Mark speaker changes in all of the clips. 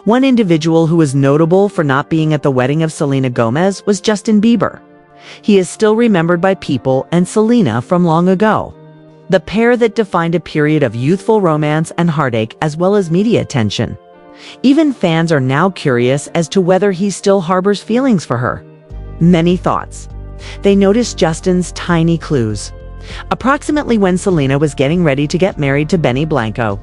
Speaker 1: One individual who was notable for not being at the wedding of Selena Gomez was Justin Bieber. He is still remembered by people and Selena from long ago. The pair that defined a period of youthful romance and heartache as well as media attention. Even fans are now curious as to whether he still harbors feelings for her. Many thoughts. They noticed Justin's tiny clues. Approximately when Selena was getting ready to get married to Blanco.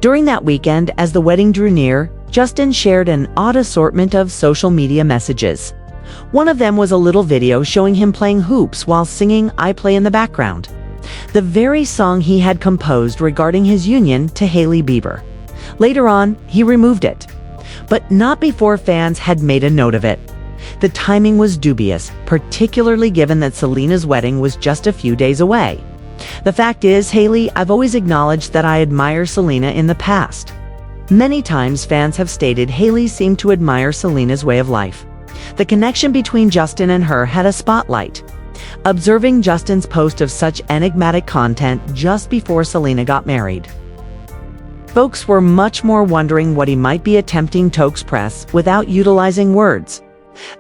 Speaker 1: During that weekend, as the wedding drew near, Justin shared an odd assortment of social media messages. One of them was a little video showing him playing hoops while singing "I Play" in the background. The very song he had composed regarding his union to Hailey Bieber. Later on, he removed it. But not before fans had made a note of it. The timing was dubious, particularly given that Selena's wedding was just a few days away. The fact is, Hailey, I've always acknowledged that I admire Selena in the past. Many times fans have stated Hailey seemed to admire Selena's way of life. The connection between Justin and her had a spotlight. Observing Justin's post of such enigmatic content just before Selena got married. Folks were much more wondering what he might be attempting to express without utilizing words.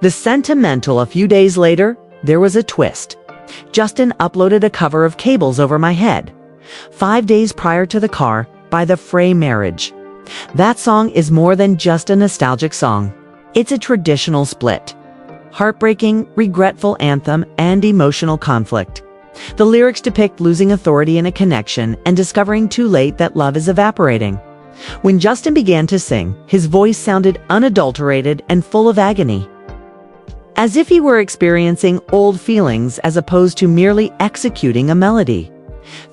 Speaker 1: The sentimental a few days later, there was a twist. Justin uploaded a cover of Cables Over My Head, 5 days prior to the car, by the Frey Marriage. That song is more than just a nostalgic song. It's a traditional split. Heartbreaking, regretful anthem and emotional conflict. The lyrics depict losing authority in a connection and discovering too late that love is evaporating. When Justin began to sing, his voice sounded unadulterated and full of agony. As if he were experiencing old feelings as opposed to merely executing a melody.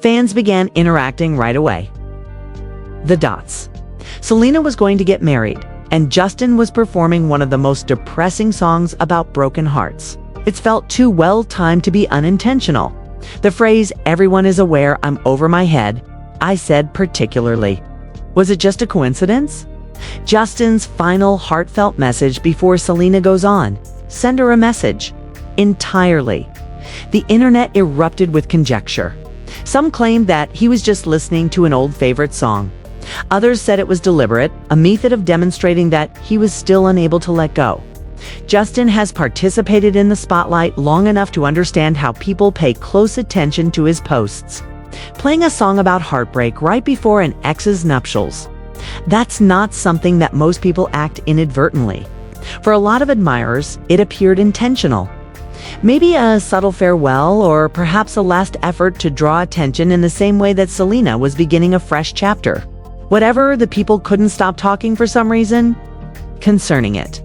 Speaker 1: Fans began interacting right away. The dots. Selena was going to get married, and Justin was performing one of the most depressing songs about broken hearts. It felt too well-timed to be unintentional. The phrase, "Everyone is aware I'm over my head," I said particularly. Was it just a coincidence? Justin's final heartfelt message before Selena goes on. Send her a message. Entirely. The internet erupted with conjecture. Some claimed that he was just listening to an old favorite song. Others said it was deliberate, a method of demonstrating that he was still unable to let go. Justin has participated in the spotlight long enough to understand how people pay close attention to his posts. Playing a song about heartbreak right before an ex's nuptials. That's not something that most people act inadvertently. For a lot of admirers, it appeared intentional. Maybe a subtle farewell, or perhaps a last effort to draw attention in the same way that Selena was beginning a fresh chapter. Whatever, the people couldn't stop talking for some reason concerning it.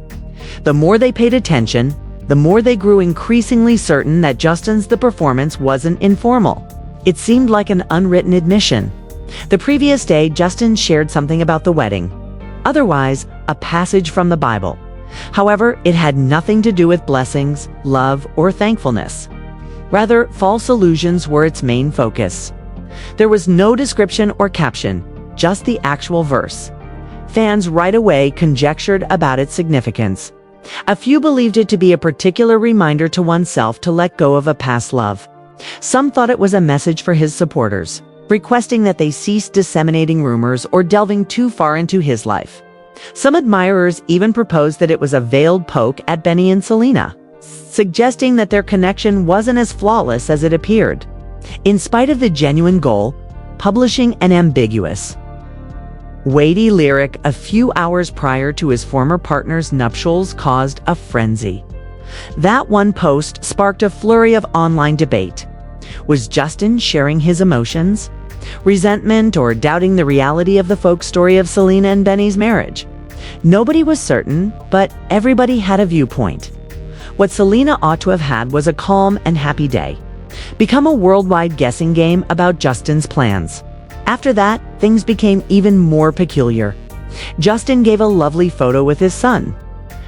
Speaker 1: The more they paid attention, the more they grew increasingly certain that Justin's performance wasn't informal. It seemed like an unwritten admission. The previous day, Justin shared something about the wedding. Otherwise, a passage from the Bible. However, it had nothing to do with blessings, love, or thankfulness. Rather, false illusions were its main focus. There was no description or caption, just the actual verse. Fans right away conjectured about its significance. A few believed it to be a particular reminder to oneself to let go of a past love. Some thought it was a message for his supporters, requesting that they cease disseminating rumors or delving too far into his life. Some admirers even proposed that it was a veiled poke at Benny and Selena, suggesting that their connection wasn't as flawless as it appeared. In spite of the genuine goal, publishing an ambiguous, weighty lyric a few hours prior to his former partner's nuptials caused a frenzy. That one post sparked a flurry of online debate. Was Justin sharing his emotions, resentment, or doubting the reality of the folk story of Selena and Benny's marriage? Nobody was certain, but everybody had a viewpoint. What Selena ought to have had was a calm and happy day. Become a worldwide guessing game about Justin's plans. After that, things became even more peculiar. Justin gave a lovely photo with his son.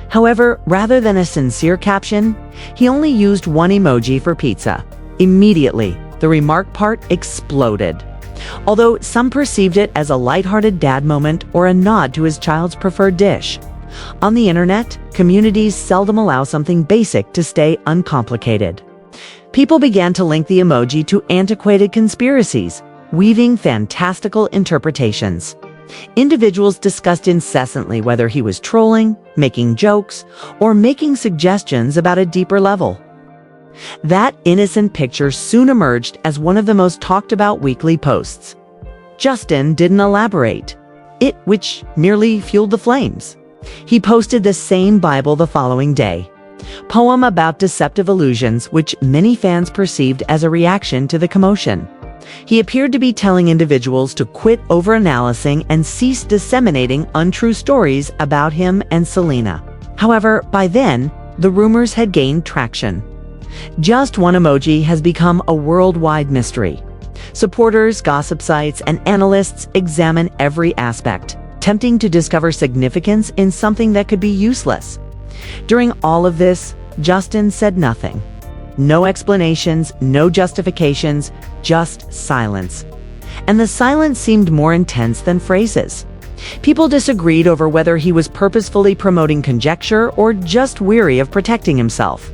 Speaker 1: However, rather than a sincere caption, he only used one emoji for pizza. Immediately, the remark part exploded. Although some perceived it as a lighthearted dad moment or a nod to his child's preferred dish. On the internet, communities seldom allow something basic to stay uncomplicated. People began to link the emoji to antiquated conspiracies, weaving fantastical interpretations. Individuals discussed incessantly whether he was trolling, making jokes, or making suggestions about a deeper level. That innocent picture soon emerged as one of the most talked about weekly posts. Justin didn't elaborate, which merely fueled the flames. He posted the same Bible the following day, poem about deceptive illusions, which many fans perceived as a reaction to the commotion. He appeared to be telling individuals to quit overanalyzing and cease disseminating untrue stories about him and Selena. However, by then, the rumors had gained traction. Just one emoji has become a worldwide mystery. Supporters, gossip sites, and analysts examine every aspect, attempting to discover significance in something that could be useless. During all of this, Justin said nothing. No explanations, no justifications, just silence. And the silence seemed more intense than phrases. People disagreed over whether he was purposefully promoting conjecture or just weary of protecting himself.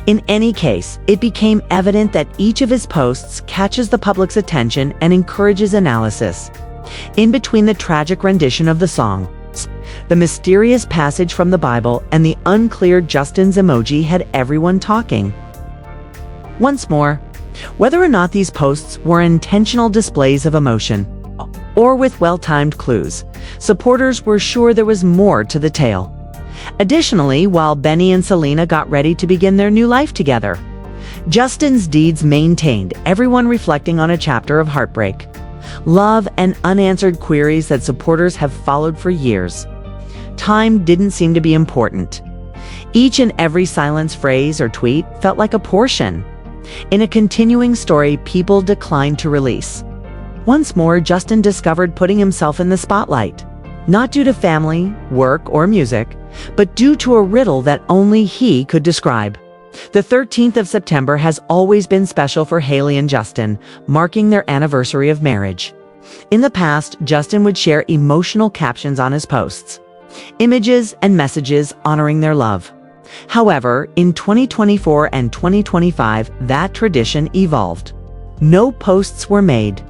Speaker 1: In any case, it became evident that each of his posts catches the public's attention and encourages analysis. In between the tragic rendition of the song, the mysterious passage from the Bible, and the unclear Justin's emoji had everyone talking. Once more, whether or not these posts were intentional displays of emotion, or with well-timed clues, supporters were sure there was more to the tale. Additionally, while Benny and Selena got ready to begin their new life together, Justin's deeds maintained everyone reflecting on a chapter of heartbreak, love, and unanswered queries that supporters have followed for years. Time didn't seem to be important. Each and every silence phrase or tweet felt like a portion in a continuing story people declined to release. Once more, Justin discovered putting himself in the spotlight, not due to family, work, or music, but due to a riddle that only he could describe. The 13th of September has always been special for Hailey and Justin, marking their anniversary of marriage. In the past, Justin would share emotional captions on his posts, images and messages honoring their love. However, in 2024 and 2025, that tradition evolved. No posts were made,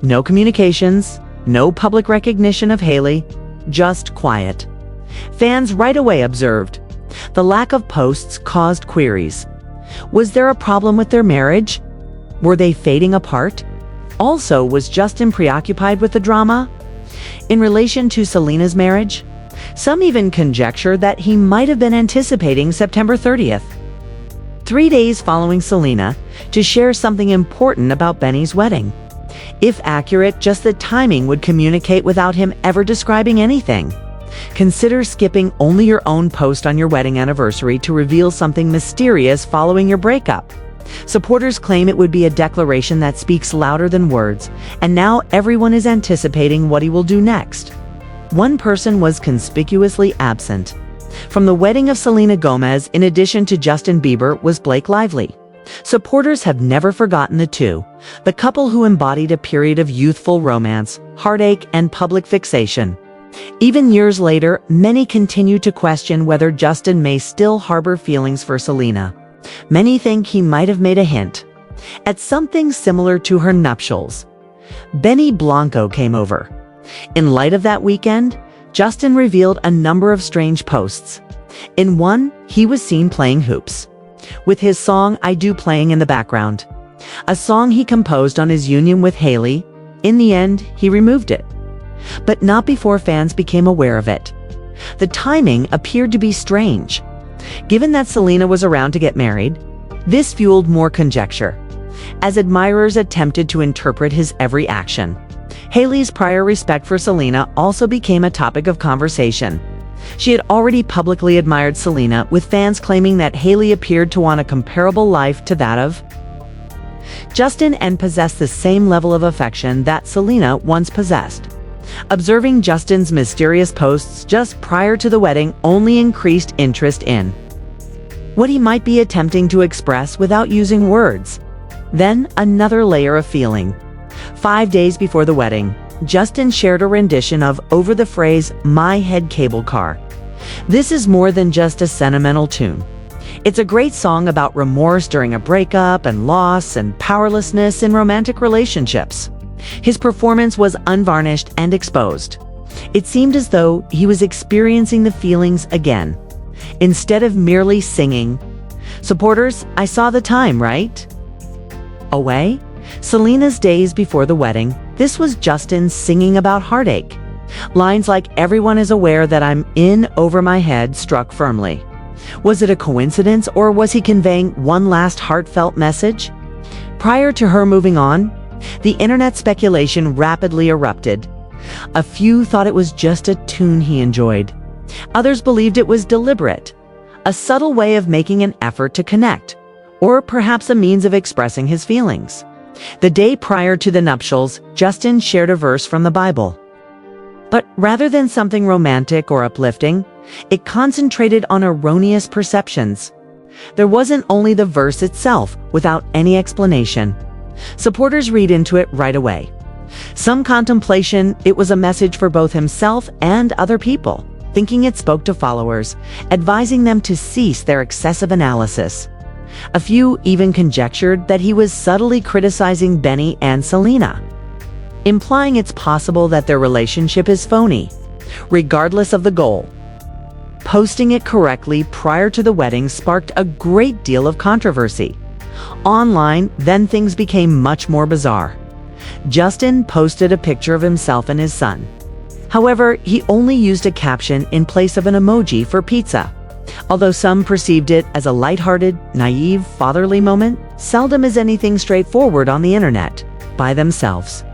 Speaker 1: no communications, no public recognition of Hailey, just quiet. Fans right away observed the lack of posts caused queries. Was there a problem with their marriage? Were they fading apart? Also, was Justin preoccupied with the drama? In relation to Selena's marriage, some even conjecture that he might have been anticipating September 30th, 3 days following Selena, to share something important about Benny's wedding. If accurate, just the timing would communicate without him ever describing anything. Consider skipping only your own post on your wedding anniversary to reveal something mysterious following your breakup. Supporters claim it would be a declaration that speaks louder than words, and now everyone is anticipating what he will do next. One person was conspicuously absent. From the wedding of Selena Gomez, in addition to Justin Bieber, was Blake Lively. Supporters have never forgotten the two, the couple who embodied a period of youthful romance, heartache, and public fixation. Even years later, many continue to question whether Justin may still harbor feelings for Selena. Many think he might have made a hint at something similar to her nuptials. Benny Blanco came over. In light of that weekend, Justin revealed a number of strange posts. In one, he was seen playing hoops, with his song I Do playing in the background, a song he composed on his union with Hailey. In the end, he removed it, but not before fans became aware of it. The timing appeared to be strange. Given that Selena was around to get married, this fueled more conjecture, as admirers attempted to interpret his every action. Hailey's prior respect for Selena also became a topic of conversation. She had already publicly admired Selena, with fans claiming that Hailey appeared to want a comparable life to that of Justin and possessed the same level of affection that Selena once possessed. Observing Justin's mysterious posts just prior to the wedding only increased interest in what he might be attempting to express without using words. Then another layer of feeling. 5 days before the wedding, Justin shared a rendition of Over the phrase, My Head Cable Car. This is more than just a sentimental tune. It's a great song about remorse during a breakup and loss and powerlessness in romantic relationships. His performance was unvarnished and exposed. It seemed as though he was experiencing the feelings again, instead of merely singing. Supporters, I saw the time, right? Away? Selena's days before the wedding, this was Justin singing about heartache. Lines like "Everyone is aware that I'm in over my head" struck firmly. Was it a coincidence, or was he conveying one last heartfelt message? Prior to her moving on, the internet speculation rapidly erupted. A few thought it was just a tune he enjoyed. Others believed it was deliberate, a subtle way of making an effort to connect, or perhaps a means of expressing his feelings. The day prior to the nuptials, Justin shared a verse from the Bible. But rather than something romantic or uplifting, it concentrated on erroneous perceptions. There wasn't only the verse itself, without any explanation. Supporters read into it right away. Some contemplation, it was a message for both himself and other people, thinking it spoke to followers, advising them to cease their excessive analysis. A few even conjectured that he was subtly criticizing Benny and Selena, implying it's possible that their relationship is phony, regardless of the goal. Posting it correctly prior to the wedding sparked a great deal of controversy. Online, then things became much more bizarre. Justin posted a picture of himself and his son. However, he only used a caption in place of an emoji for pizza. Although some perceived it as a lighthearted, naive, fatherly moment, seldom is anything straightforward on the internet by themselves.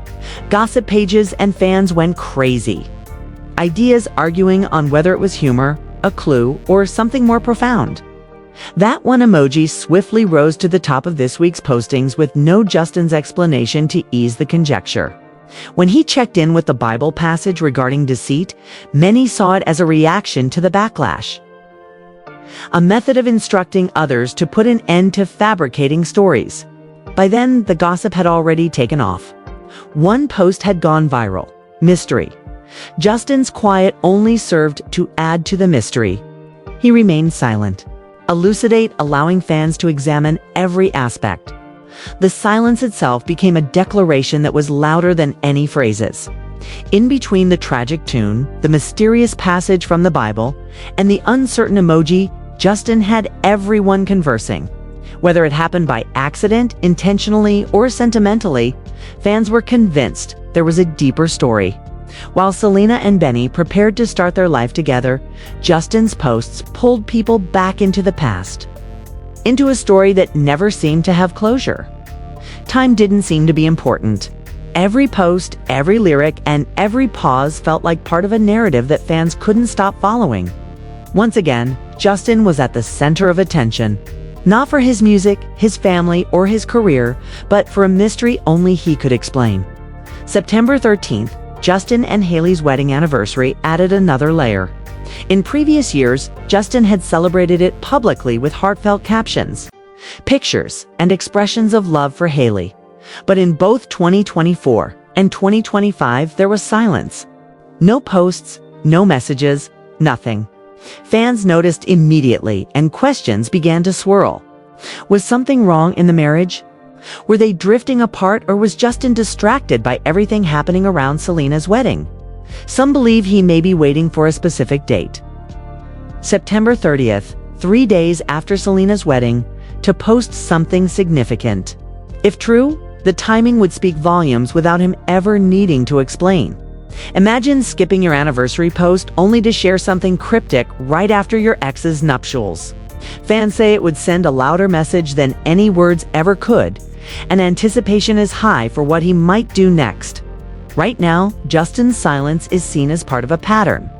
Speaker 1: Gossip pages and fans went crazy. Ideas arguing on whether it was humor, a clue, or something more profound. That one emoji swiftly rose to the top of this week's postings with no Justin's explanation to ease the conjecture. When he checked in with the Bible passage regarding deceit, many saw it as a reaction to the backlash. A method of instructing others to put an end to fabricating stories. By then, the gossip had already taken off. One post had gone viral. Mystery. Justin's quiet only served to add to the mystery. He remained silent. Elucidate, allowing fans to examine every aspect. The silence itself became a declaration that was louder than any phrases. In between the tragic tune, the mysterious passage from the Bible, and the uncertain emoji, Justin had everyone conversing. Whether it happened by accident, intentionally, or sentimentally, fans were convinced there was a deeper story. While Selena and Benny prepared to start their life together, Justin's posts pulled people back into the past, into a story that never seemed to have closure. Time didn't seem to be important. Every post, every lyric, and every pause felt like part of a narrative that fans couldn't stop following. Once again, Justin was at the center of attention, not for his music, his family, or his career, but for a mystery only he could explain. September 13th, Justin and Hailey's wedding anniversary added another layer. In previous years, Justin had celebrated it publicly with heartfelt captions, pictures, and expressions of love for Hailey. But in both 2024 and 2025, there was silence. No posts, no messages, nothing. Fans noticed immediately, and questions began to swirl. Was something wrong in the marriage? Were they drifting apart, or was Justin distracted by everything happening around Selena's wedding? Some believe he may be waiting for a specific date. September 30th, 3 days after Selena's wedding, to post something significant. If true, the timing would speak volumes without him ever needing to explain. Imagine skipping your anniversary post only to share something cryptic right after your ex's nuptials. Fans say it would send a louder message than any words ever could, and anticipation is high for what he might do next. Right now, Justin's silence is seen as part of a pattern.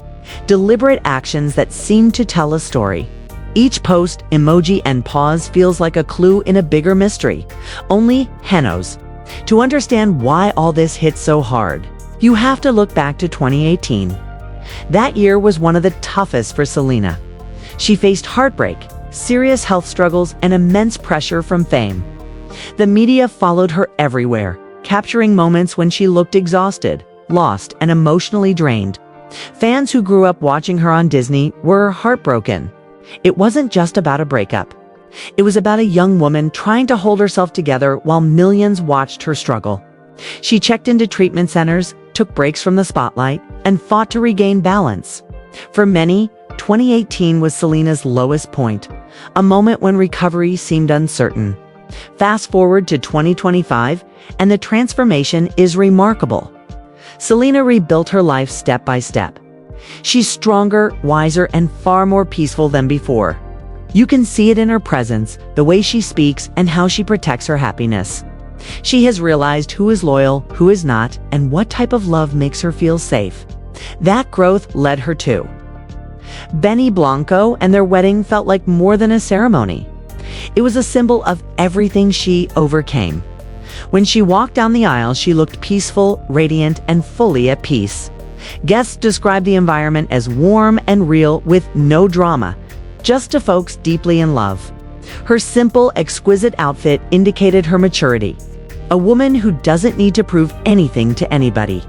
Speaker 1: Deliberate actions that seem to tell a story. Each post, emoji, and pause feels like a clue in a bigger mystery. Only he knows. To understand why all this hit so hard, you have to look back to 2018. That year was one of the toughest for Selena. She faced heartbreak, serious health struggles, and immense pressure from fame. The media followed her everywhere, capturing moments when she looked exhausted, lost, and emotionally drained. Fans who grew up watching her on Disney were heartbroken. It wasn't just about a breakup. It was about a young woman trying to hold herself together while millions watched her struggle. She checked into treatment centers, took breaks from the spotlight, and fought to regain balance. For many, 2018 was Selena's lowest point, a moment when recovery seemed uncertain. Fast forward to 2025, and the transformation is remarkable. Selena rebuilt her life step by step. She's stronger, wiser, and far more peaceful than before. You can see it in her presence, the way she speaks, and how she protects her happiness. She has realized who is loyal, who is not, and what type of love makes her feel safe. That growth led her to Benny Blanco, and their wedding felt like more than a ceremony. It was a symbol of everything she overcame. When she walked down the aisle, she looked peaceful, radiant, and fully at peace. Guests described the environment as warm and real, with no drama, just to folks deeply in love. Her simple, exquisite outfit indicated her maturity, a woman who doesn't need to prove anything to anybody.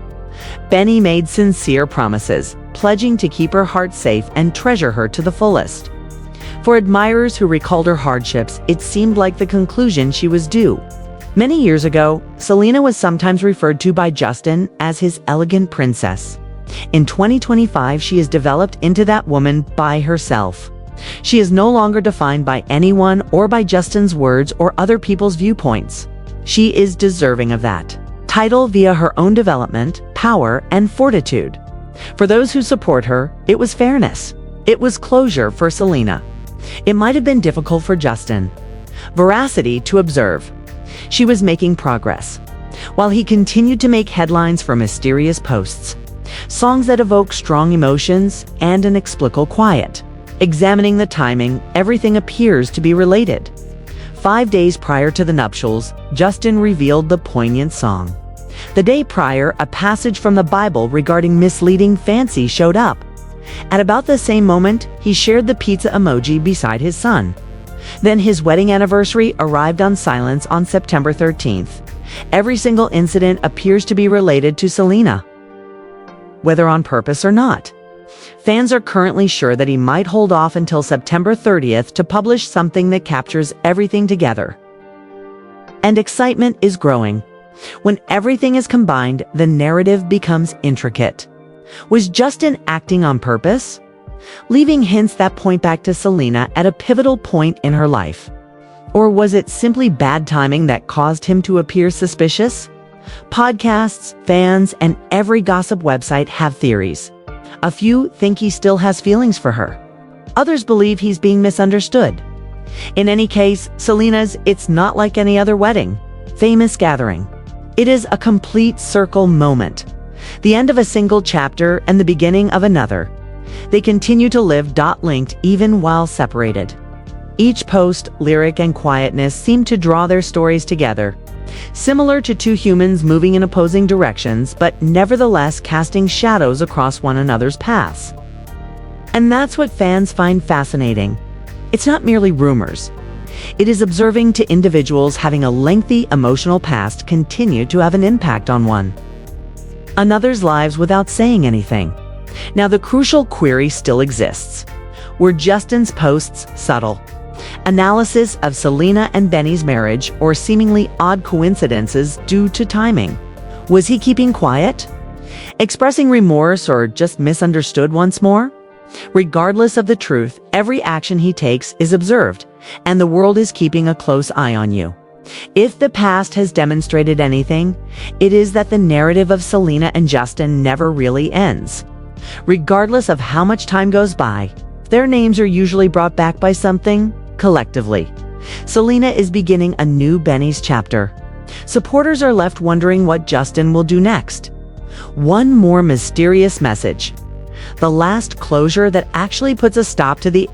Speaker 1: Benny made sincere promises, pledging to keep her heart safe and treasure her to the fullest. For admirers who recalled her hardships, it seemed like the conclusion she was due. Many years ago, Selena was sometimes referred to by Justin as his elegant princess. In 2025, she has developed into that woman by herself. She is no longer defined by anyone or by Justin's words or other people's viewpoints. She is deserving of that title via her own development, power, and fortitude. For those who support her, it was fairness. It was closure for Selena. It might have been difficult for Justin. Veracity to observe. She was making progress, while he continued to make headlines for mysterious posts, songs that evoke strong emotions, and an inexplicable quiet. Examining the timing, everything appears to be related. 5 days prior to the nuptials, Justin revealed the poignant song. The day prior, a passage from the Bible regarding misleading fancy showed up. At about the same moment, he shared the pizza emoji beside his son. Then his wedding anniversary arrived on silence on September 13th. Every single incident appears to be related to Selena, whether on purpose or not. Fans are currently sure that he might hold off until September 30th to publish something that captures everything together. And excitement is growing. When everything is combined, the narrative becomes intricate. Was Justin acting on purpose? Leaving hints that point back to Selena at a pivotal point in her life? Or was it simply bad timing that caused him to appear suspicious? Podcasts, fans, and every gossip website have theories. A few think he still has feelings for her. Others believe he's being misunderstood. In any case, Selena's "It's Not Like Any Other Wedding" famous gathering. It is a complete circle moment. The end of a single chapter and the beginning of another. They continue to live linked even while separated. Each post, lyric, and quietness seem to draw their stories together. Similar to two humans moving in opposing directions, but nevertheless casting shadows across one another's paths. And that's what fans find fascinating. It's not merely rumors. It is observing to individuals having a lengthy emotional past continue to have an impact on one another's lives without saying anything. Now, the crucial query still exists. Were Justin's posts subtle analysis of Selena and Benny's marriage, or seemingly odd coincidences due to timing? Was he keeping quiet, expressing remorse, or just misunderstood once more? Regardless of the truth, every action he takes is observed, and the world is keeping a close eye on you. If the past has demonstrated anything, it is that the narrative of Selena and Justin never really ends. Regardless of how much time goes by, their names are usually brought back by something, collectively. Selena is beginning a new Benny's chapter. Supporters are left wondering what Justin will do next. One more mysterious message. The last closure that actually puts a stop to the